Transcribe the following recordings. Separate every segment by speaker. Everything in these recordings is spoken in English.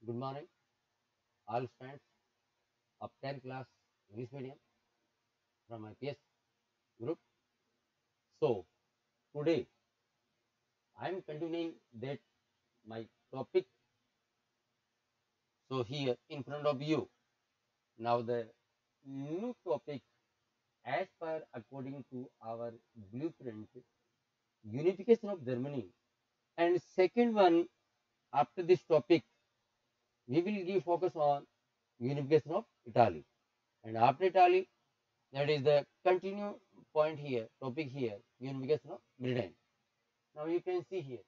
Speaker 1: Good morning, all students of 10th class English medium from APS group. So, today I am continuing that my topic. So, here in front of you, now the new topic as per according to our blueprint, unification of Germany. And second one, after this topic, we will give focus on unification of Italy. And after Italy, that is the continue point here, topic here, unification of Britain. Now you can see here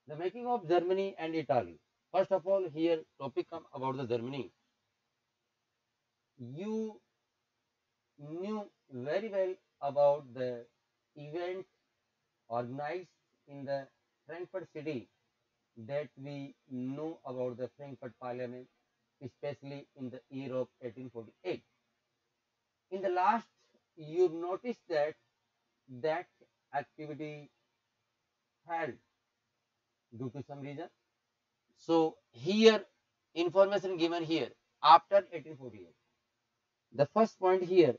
Speaker 1: the making of Germany and Italy. First of all, here topic come about the Germany. You knew very well about the event organized in the Frankfurt city that we know about the Frankfurt Parliament, especially in the year of 1848. In the last, you notice that that activity held due to some reason. So here information given here after 1848. The first point here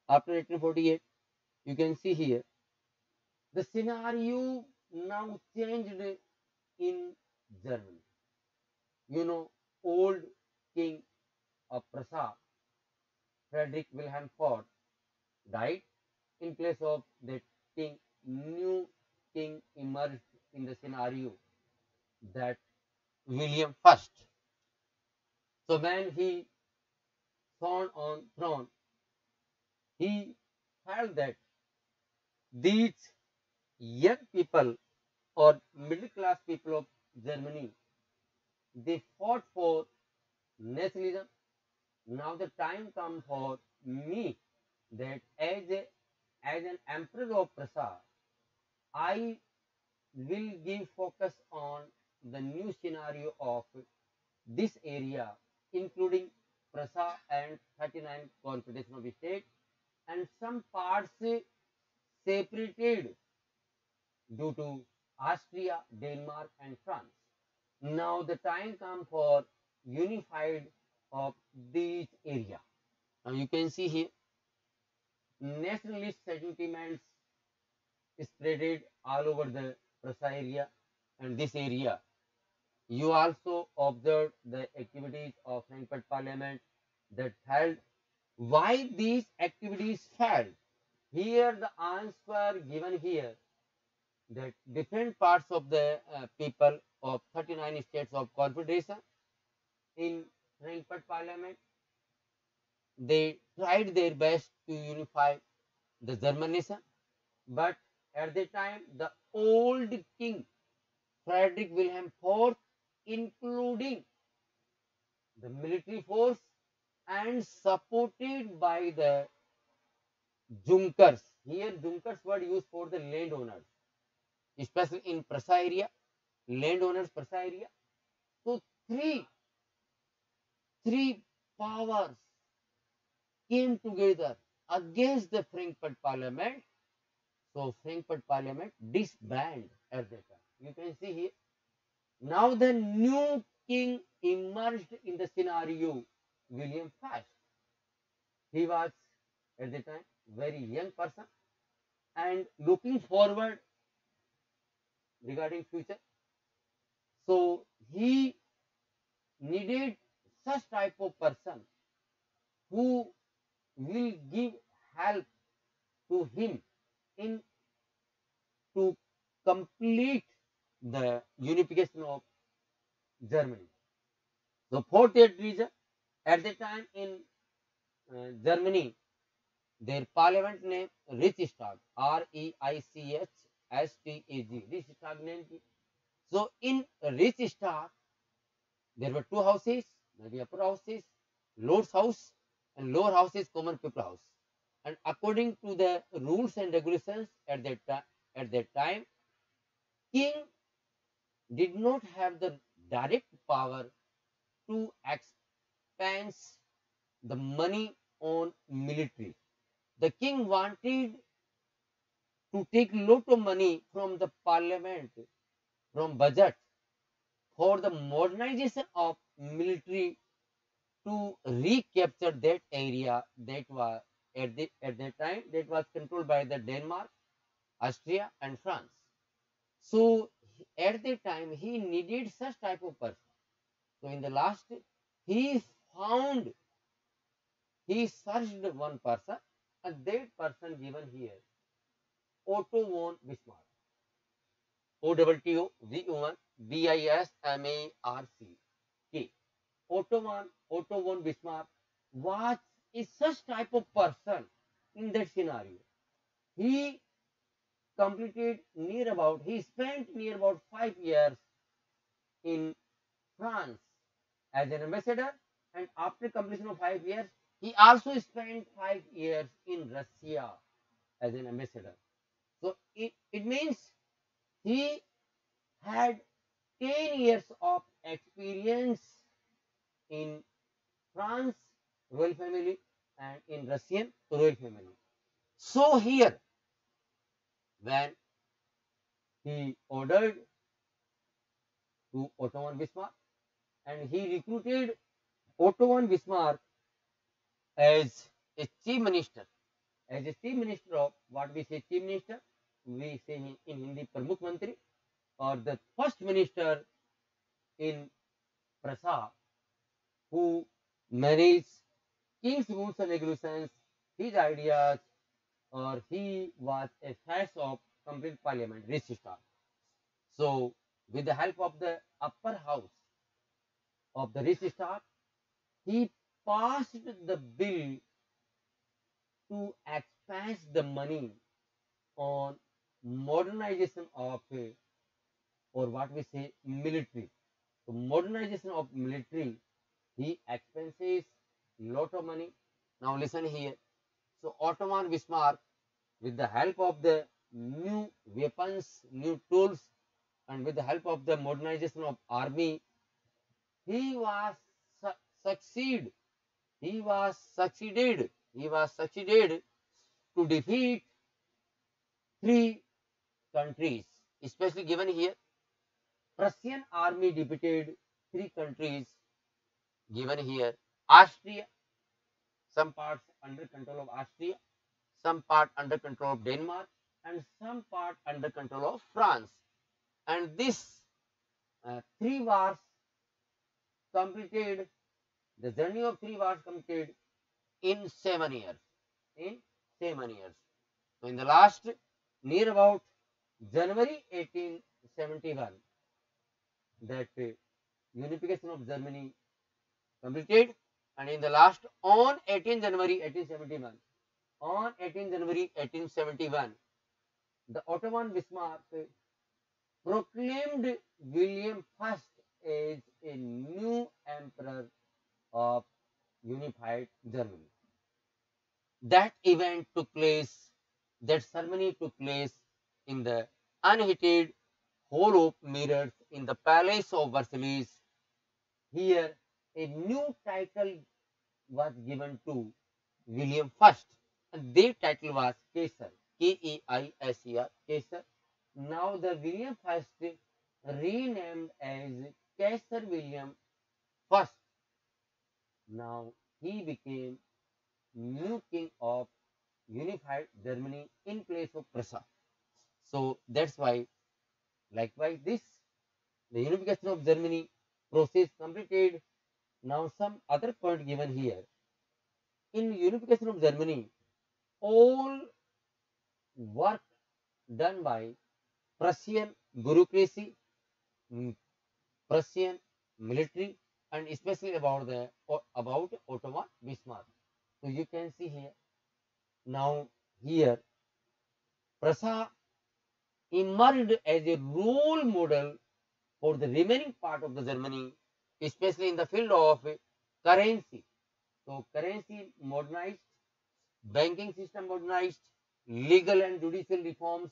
Speaker 1: after 1848, you can see here the scenario now changed in Germany. You know, old king of Prussia, Frederick Wilhelm IV, died. In place of that king, new king emerged in the scenario, that William I. So when he sat on throne, he felt that these young people or middle class people of Germany, they fought for nationalism. Now the time comes for me that as an emperor of Prussia, I will give focus on the new scenario of this area, including Prussia and 39 confederation of states, and some parts separated due to Austria, Denmark, and France. Now the time comes for unified of this area. Now you can see here nationalist sentiments spreaded all over the Prussia area and this area. You also observed the activities of Frankfurt Parliament that held. Why these activities failed? Here the answer given here, that different parts of the people of 39 states of confederation in Frankfurt Parliament, they tried their best to unify the German nation, but at the time the old king Frederick Wilhelm IV, including the military force and supported by the Junkers. Here Junkers word used for the landowners, especially in Prussia area, landowners Prussia area. So three powers came together against the Frankfurt Parliament. So Frankfurt Parliament disbanded at that time. You can see here. Now the new king emerged in the scenario, William I. He was at the time very young person and looking forward regarding future. So he needed such type of person who will give help to him in to complete the unification of Germany. So for that reason, at the time in Germany, their parliament name Reichstag, Reichstag, Reichstag name. So in Reichstag, there were two houses, maybe upper houses, Lord's house, and lower house is common people house. And according to the rules and regulations at that time, king did not have the direct power to expense the money on military. The king wanted to take lot of money from the parliament, from budget, for the modernization of military to recapture that area that was at that time that was controlled by the Denmark, Austria, and France. So at that time he needed such type of person. So in the last he found he searched one person and that person given here Otto von Bismarck. O-T-T-O-V-O-N B-I-S-M-A-R-C-K. Otto von Bismarck was is such type of person in that scenario. He he spent near about 5 years in France as an ambassador, and after completion of 5 years, he also spent 5 years in Russia as an ambassador. So it means he had 10 years of experience in France royal family and in Russian royal family. So here, when he ordered to Otto von Bismarck and he recruited Otto von Bismarck as a chief minister, as a chief minister of what we say chief minister, we say in Hindi Pramukh Mantri, or the first minister in Prasad who managed king's rules and regulations, his ideas, or he was a face of complete parliament, registrar. So, with the help of the upper house of the registrar, he passed the bill to expend the money on modernization of or what we say military. So modernization of military, he expenses lot of money. Now listen here. So Ottoman Bismarck, with the help of the new weapons, new tools, and with the help of the modernization of army, he was succeed. He was succeeded to defeat three countries, especially given here. Prussian army defeated three countries given here. Austria, some parts under control of Austria, some part under control of Denmark, and some part under control of France. And this three wars completed, the journey of three wars completed in 7 years. In 7 years. So in the last, near about January 1871, that unification of Germany completed, and in the last on 18 January 1871, on 18 January 1871, the Ottoman Bismarck proclaimed William I as a new emperor of unified Germany. That event took place, that ceremony took place in the unheated hall of mirrors in the palace of Versailles. Here, a new title was given to William I, and their title was Kaisar, K-A-I-S-E-R, Kaisar. Now the William I renamed as Kaisar William I. Now he became new king of unified Germany in place of Prussia. So that's why, likewise, the unification of Germany process completed. Now some other point given here. In unification of Germany, all work done by Prussian bureaucracy, Prussian military, and especially about Ottoman Bismarck. So you can see here. Now here, Prussia emerged as a role model for the remaining part of the Germany, especially in the field of currency. So currency modernized, banking system modernized, legal and judicial reforms,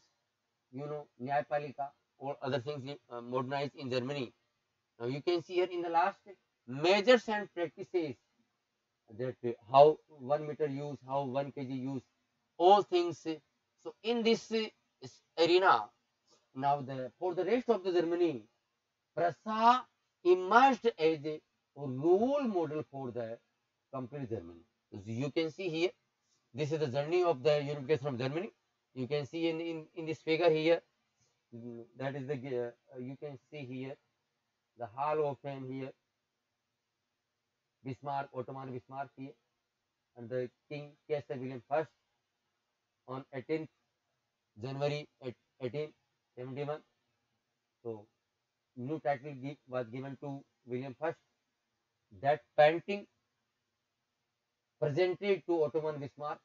Speaker 1: Nyayapalika or other things modernized in Germany. Now you can see here in the last measures and practices that how 1 meter use, how 1 kg use, all things. So in this arena, now for the rest of the Germany, Prussia emerged as a role model for the complete Germany. So you can see here, this is the journey of the unification of Germany. You can see in this figure here, that is the, you can see here, the Hall of Fame here, Bismarck, Ottoman Bismarck here, and the King Kaiser William I on 18th January 1871. So new title was given to William I. That painting presented to Ottoman Bismarck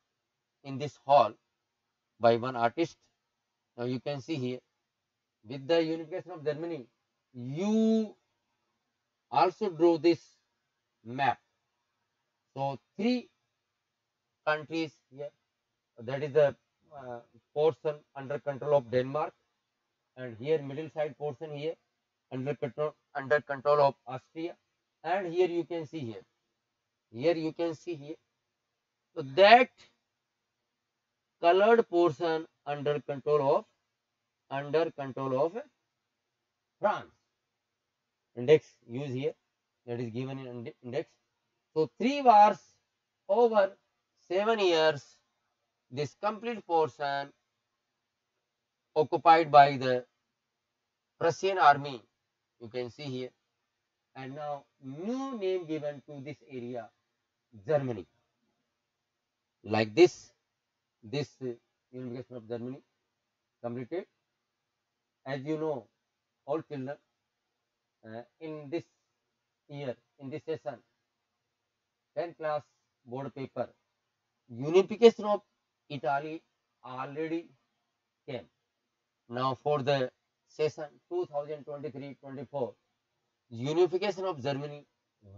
Speaker 1: in this hall by one artist. Now you can see here, with the unification of Germany, you also draw this map. So three countries here, that is the portion under control of Denmark, and here middle side portion here under control of Austria, and here you can see here you can see here. So that colored portion under control of France. Index use here, that is given in index. So 3 wars over 7 years, this complete portion occupied by the Prussian army, you can see here, and now new name given to this area, Germany. Like this unification of Germany completed. As you know, all children, in this year, in this session, 10th class board paper, unification of Italy already came. Now for the session 2023-24, unification of Germany,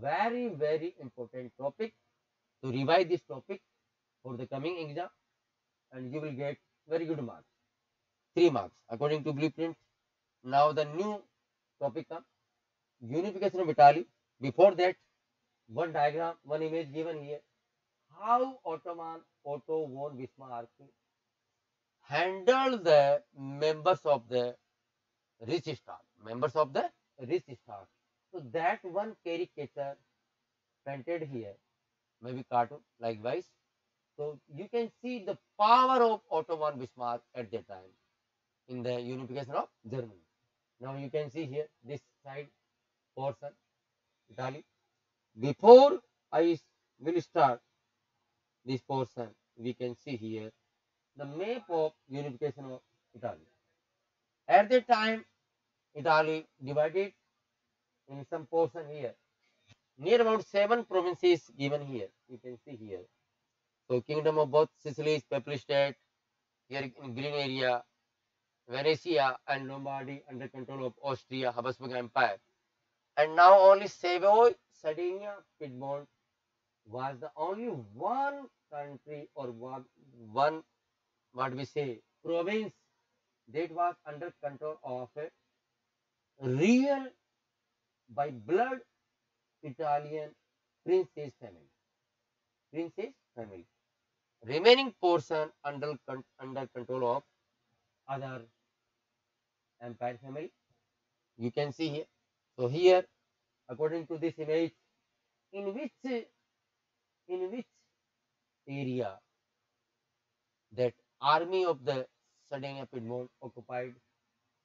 Speaker 1: very, very important topic. To revise this topic for the coming exam, and you will get very good marks, 3 marks according to blueprint. Now the new topic comes, unification of Italy. Before that, one diagram, one image given here, how Otto von Bismarck handled the members of the rich staff, So that one caricature painted here, maybe cartoon likewise. So you can see the power of Otto von Bismarck at that time in the unification of Germany. Now you can see here this side portion, Italy. Before I will start this portion, we can see here the map of unification of Italy. At that time, Italy divided in some portion here, near about 7 provinces given here. You can see here. So kingdom of both Sicily, Papal State, here in green area, Venetia and Lombardy under control of Austria, Habsburg Empire. And now only Savoy, Sardinia, Piedmont was the only one country or one what we say province that was under control of a real by blood Italian princess family. Remaining portion under control of other empire family. You can see here. So here, according to this image, in which area that army of the Sardinia Piedmont occupied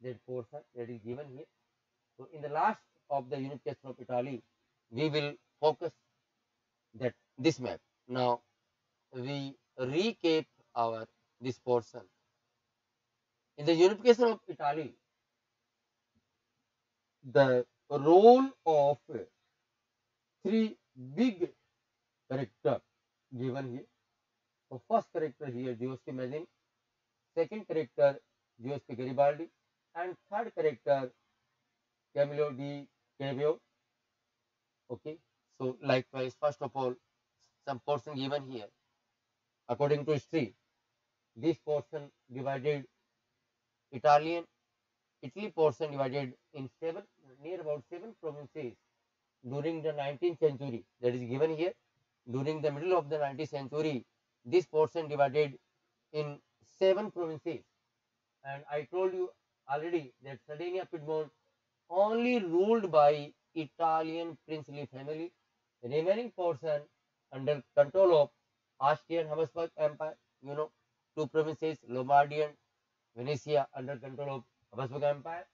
Speaker 1: that portion, that is given here. So in the last of the unification of Italy, we will focus that this map. Now we recap our this portion. In the unification of Italy, the role of 3 big character given here. So first character here, Giuseppe Mazzini. Second character, Giuseppe Garibaldi. And third character, Camillo di Cavour. Okay. So likewise, first of all, some portion given here. According to history, this portion divided Italy portion divided in near about 7 provinces during the 19th century. That is given here. During the middle of the 19th century, this portion divided in 7 provinces. And I told you already that Sardinia Piedmont only ruled by Italian princely family. Remaining portion under control of Austrian Habsburg Empire. You know, two provinces, Lombardy and Venetia, under control of Habsburg Empire.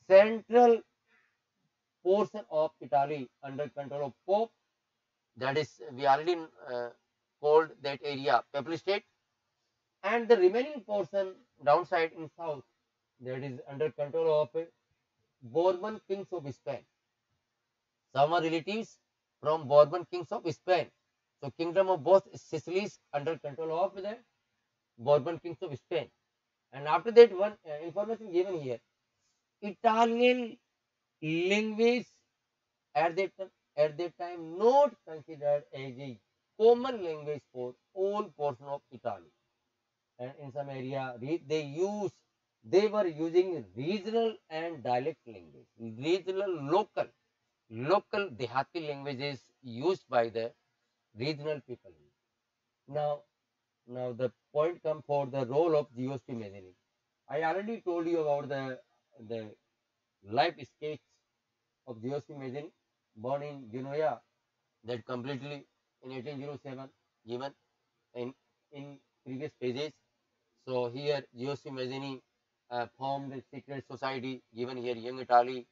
Speaker 1: Central portion of Italy under control of Pope. That is, we already called that area Papal State. And the remaining portion downside in south, that is under control of Bourbon kings of Spain. Some are relatives from Bourbon kings of Spain. So kingdom of both Sicilies under control of the Bourbon kings of Spain. And after that, one information given here, Italian language at that time not considered as a common language for all portion of Italy. And in some area they were using regional and dialect language, regional local Dehati languages used by the regional people. Now, now the point come for the role of GOSP measuring. I already told you about the life sketch of GOSP measuring, born in Genoa, that completely in 1807, given in previous pages. So here GOSP Mazzini formed a secret society, given here young Italy,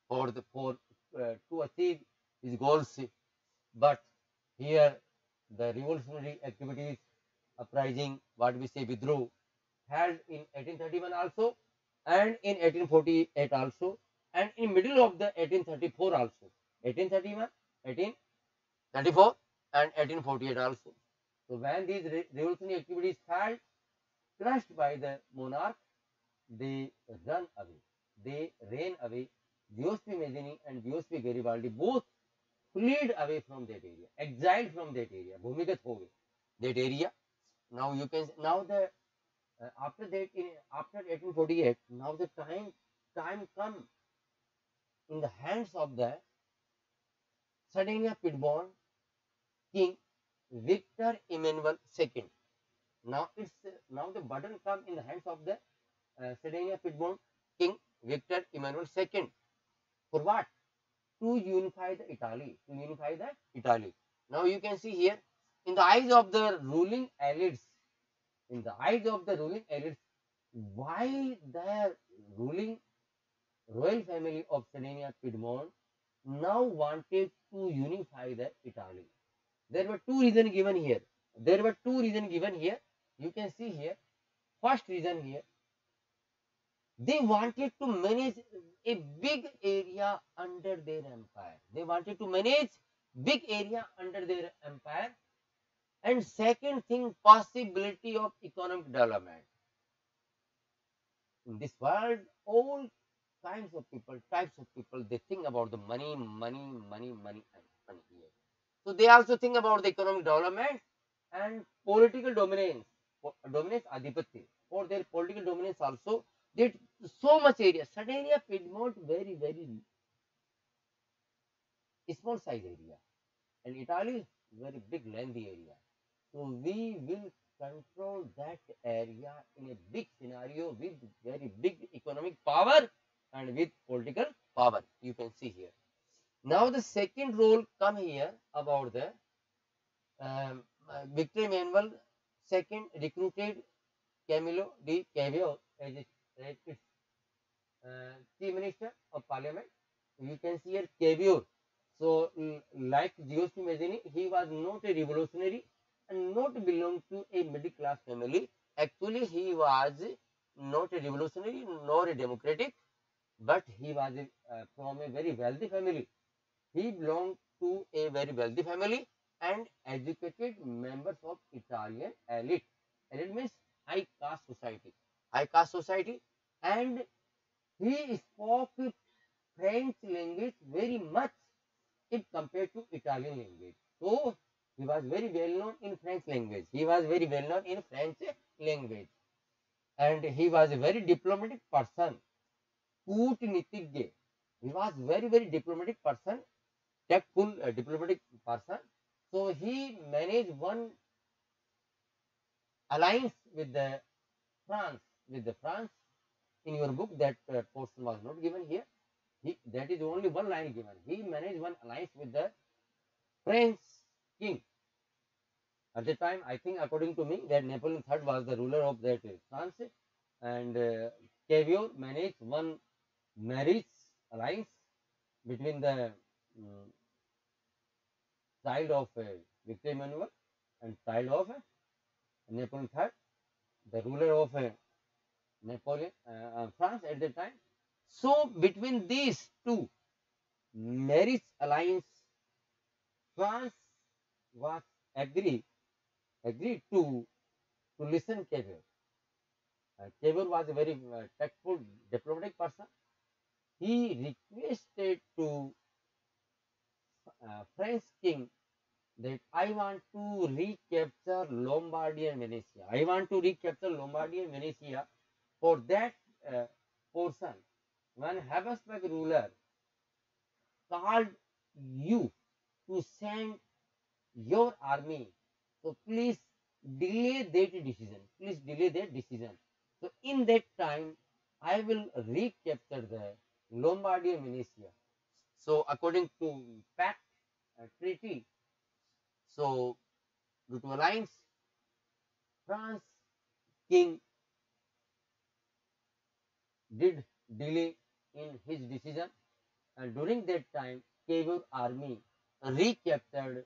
Speaker 1: for to achieve his goals. But here the revolutionary activities uprising, what we say Vidru, held in 1831 also, and in 1848 also, and in middle of the 1834 also, 1831, 1834, and 1848 also. So when these revolutionary activities failed, crushed by the monarch, they run away. They ran away. Giuseppe Mazzini and Giuseppe Garibaldi both fled away from that area, exiled from that area, bhumigat ho gaye, that area. Now you can now the after that after 1848, now the time come in the hands of the Sardinia Piedmont king Victor Emmanuel II. Now it's now the burden come in the hands of the Sardinia Piedmont king Victor Emmanuel II. For what? To unify the Italy. To unify the Italy. Now you can see here, in the eyes of the ruling elites, in the eyes of the ruling elites, why the ruling royal family of Sardinia Piedmont now wanted to unify the Italy. There were two reasons given here. There were two reasons given here. You can see here. First reason here, they wanted to manage a big area under their empire. They wanted to manage big area under their empire. And second thing, possibility of economic development. In this world, all kinds of people, types of people, they think about the money, money here. So they also think about the economic development and political dominance, adipati. For their political dominance also, they so much area. Sardinia Piedmont, very small size area, and Italy very big lengthy area. So we will control that area in a big scenario with very big economic power and with political power. You can see here. Now the second role come here about the Victor Emmanuel II recruited Camillo di Cavour as its chief minister of parliament. You can see here Cavour. So like Giuseppe Mazzini, he was not a revolutionary and not belong to a middle class family. Actually, he was not a revolutionary nor a democratic, but he was from a very wealthy family. He belonged to a very wealthy family and educated members of Italian elite. Elite means high caste society. High caste society, and he spoke French language very much if compared to Italian language. So he was very well known in French language. He was very well known in French language, and he was a very diplomatic person. Kutnitijne. He was very diplomatic person, tactful diplomatic person. So he managed one alliance with the France. In your book, that portion was not given here. that is only one line given. He managed one alliance with the French king. At the time, I think, according to me, that Napoleon III was the ruler of that France, and Cavour managed one marriage alliance between the um, child of Victor Emmanuel and child of Napoleon III, the ruler of Napoleon France at the time. So between these two marriage alliance, France was agree agreed to listen Cavour. Cavour was a very tactful diplomatic person. He requested to French king that I want to recapture Lombardy and Venetia. I want to recapture Lombardy and Venetia. For that uh, portion, when Habsburg ruler called you to send your army, so please delay that decision. Please delay that decision. So in that time, I will recapture the Lombardy and Venetia. So according to pact treaty, so due to alliance, France king did delay in his decision, and during that time, Cavour army recaptured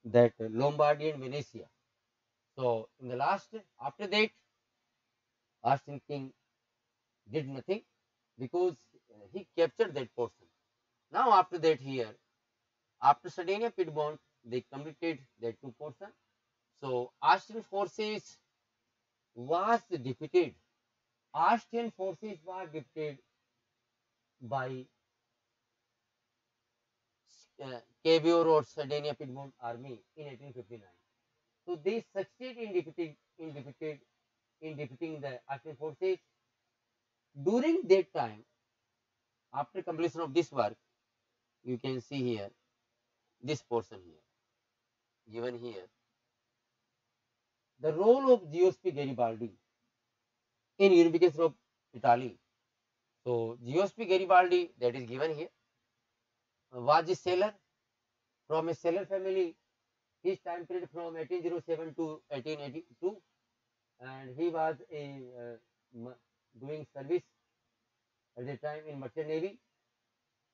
Speaker 1: that Lombardy and Venetia. So in the last, after that, Austrian king did nothing because he captured that portion. Now after that here, after Sardinia Piedmont, they completed that two portion. So Austrian forces was defeated. Austrian forces were defeated by Cavour or Sardinia Piedmont army in 1859. So they succeeded in defeating the Austrian forces. During that time, after completion of this work, you can see here this portion here given here. The role of Giuseppe Garibaldi in unification of Italy. So Giuseppe Garibaldi, that is given here, was a sailor from a sailor family. His time period from 1807 to 1882, and he was doing service at the time in merchant navy,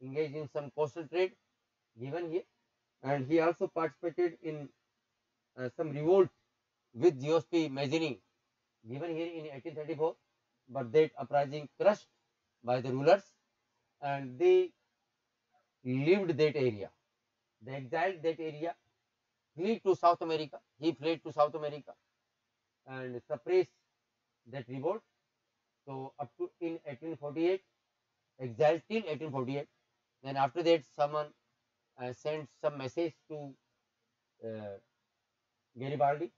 Speaker 1: engaged in some coastal trade given here, and he also participated in some revolt with Giuseppe Mazzini given here in 1834, but that uprising crushed by the rulers, and they lived that area. They exiled that area, fled to South America. He fled to South America and suppressed that revolt. So up to in 1848, exiled till 1848. Then after that, someone sent some message to uh, Garibaldi.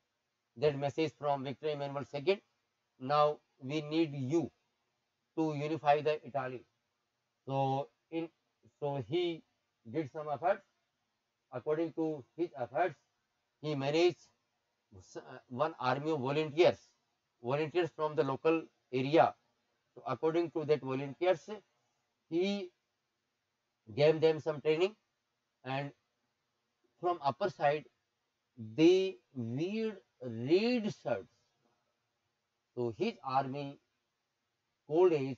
Speaker 1: That message from Victor Emmanuel II. Now we need you to unify the Italy. So he did some efforts. According to his efforts, he managed one army of volunteers from the local area. So according to that volunteers, he gave them some training, and from upper side they wear red shirts. So his army called is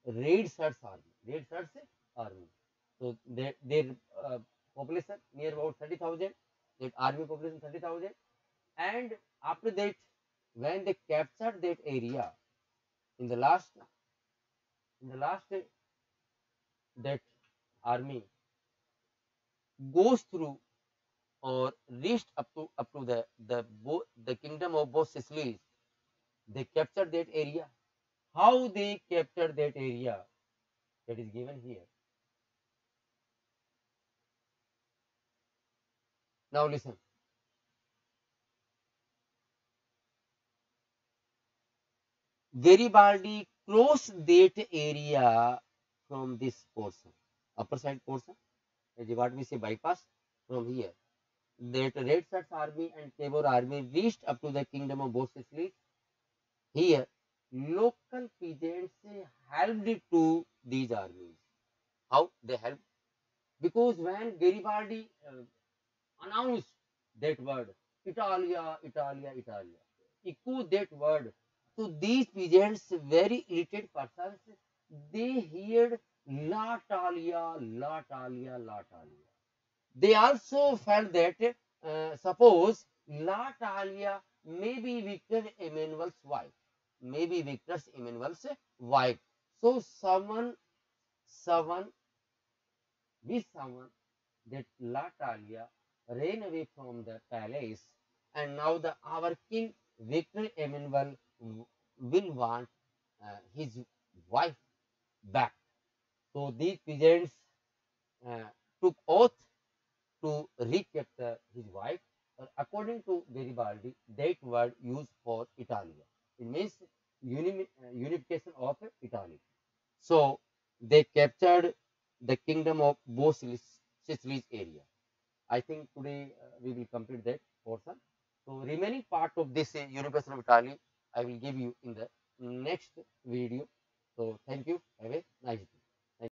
Speaker 1: red shirts army. Red shirts army. So their uh, population near about 30,000. That army population 30,000. And after that, when they captured that area in the last that army goes through or reached up to the kingdom of both Sicilies. They captured that area. How they captured that area, that is given here. Now listen. Garibaldi crossed that area from this portion, upper side portion, as what we say bypass from here. That Red Shirts army and Cavour army reached up to the kingdom of both Sicilies. Here, local peasants helped to these armies. How they help? Because when Garibaldi announced that word, Italia, Italia, Italia, echo that word. So these peasants, very illiterate persons, they heard La Talia, La Talia, La Talia. They also felt that suppose La Talia may be Victor Emmanuel's wife, maybe Victor Emmanuel's wife. So someone, with someone that La Talia ran away from the palace, and now the our king Victor Emmanuel will want his wife back. So these peasants uh, took oath to recapture his wife. According to Garibaldi, that word used for Italia. It means unification of Italy. So they captured the kingdom of both Sicily's area. I think today we will complete that portion. So remaining part of this unification of Italy, I will give you in the next video.